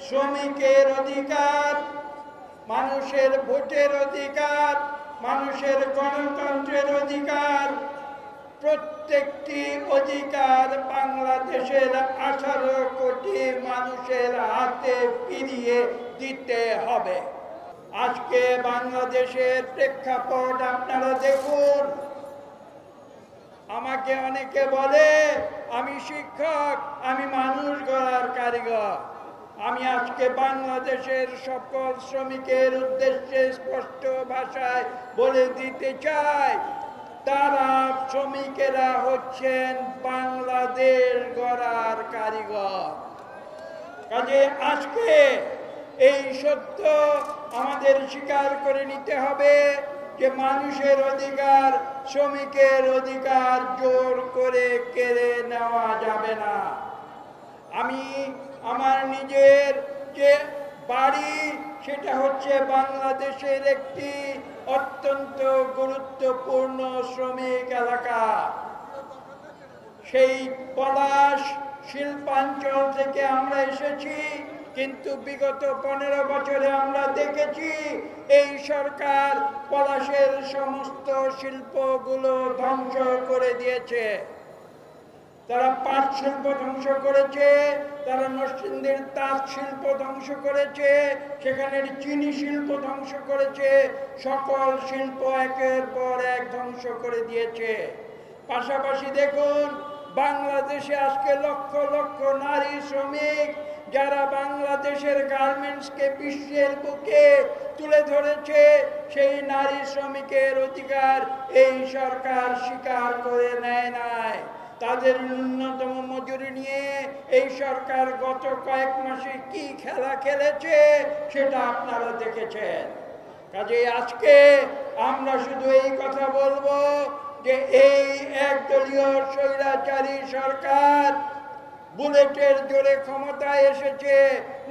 শ্রমিকের অধিকার, মানুষের ভোটের অধিকার, মানুষের গণতন্ত্রের অধিকার, প্রত্যেকটি অধিকার বাংলাদেশের 18 কোটি মানুষের হাতে ফিরিয়ে দিতে হবে। আজকে বাংলাদেশের প্রেক্ষাপট আপনারা দেখুন। আমাকে অনেকে বলে আমি শিক্ষক, আমি মানুষ গড়ার কারিগর। আমি আজকে বাংলাদেশের সকল শ্রমিকের উদ্দেশ্যে স্পষ্ট ভাষায় বলে দিতে চাই, তারা শ্রমিকেরা হচ্ছেন বাংলাদেশ গড়ার কারিগর। কাজে আজকে এই সত্য আমাদের স্বীকার করে নিতে হবে যে মানুষের অধিকার, শ্রমিকের অধিকার জোর করে কেড়ে নেওয়া যাবে না। আমি আমার নিজের যে বাড়ি, সেটা হচ্ছে বাংলাদেশের একটি অত্যন্ত গুরুত্বপূর্ণ শ্রমিক এলাকা। সেই পলাশ শিল্পাঞ্চল থেকে আমরা এসেছি, কিন্তু বিগত 15 বছরে আমরা দেখেছি এই সরকার পলাশের সমস্ত শিল্পগুলো ধ্বংস করে দিয়েছে। তারা পাট শিল্প ধ্বংস করেছে, তারা নরসিংদীর তাঁত শিল্প ধ্বংস করেছে, সেখানের চিনি শিল্প ধ্বংস করেছে, সকল শিল্প একের পর এক ধ্বংস করে দিয়েছে। পাশাপাশি দেখুন, বাংলাদেশে আজকে লক্ষ লক্ষ নারী শ্রমিক যারা বাংলাদেশের গার্মেন্টসকে বিশ্বের বুকে তুলে ধরেছে, সেই নারী শ্রমিকের অধিকার এই সরকার স্বীকার করে নেয় নাই। তাদের ন্যূনতম মজুরি নিয়ে এই সরকার গত কয়েক মাসে কি খেলা খেলেছে সেটা আপনারা দেখেছেন। কাজে আজকে আমরা শুধু এই কথা বলবো যে এই একদলীয় স্বৈরাচারী সরকার বুলেটের জোরে ক্ষমতায় এসেছে,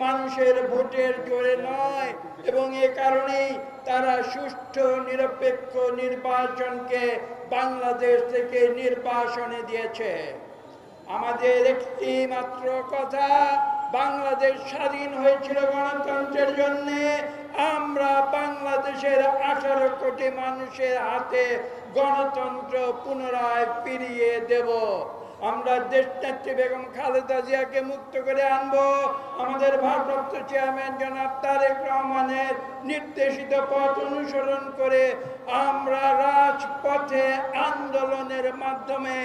মানুষের ভোটের জোরে নয়, এবং এ কারণেই তারা সুষ্ঠু নিরপেক্ষ নির্বাচনকে বাংলাদেশ থেকে নির্বাসনে দিয়েছে। আমাদের একটি মাত্র কথা, বাংলাদেশ স্বাধীন হয়েছিল গণতন্ত্রের জন্য। আমরা বাংলাদেশের 18 কোটি মানুষের হাতে গণতন্ত্র পুনরায় ফিরিয়ে দেব। আমরা দেশনেত্রী বেগম খালেদা জিয়াকে মুক্ত করে আনবো। আমাদের ভারপ্রাপ্ত চেয়ারম্যান জনাব তারেক রহমানের নির্দেশিত পথ অনুসরণ করে আমরা রাজপথে আন্দোলনের মাধ্যমে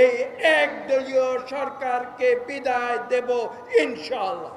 এই একদলীয় সরকারকে বিদায় দেব ইনশাআল্লাহ।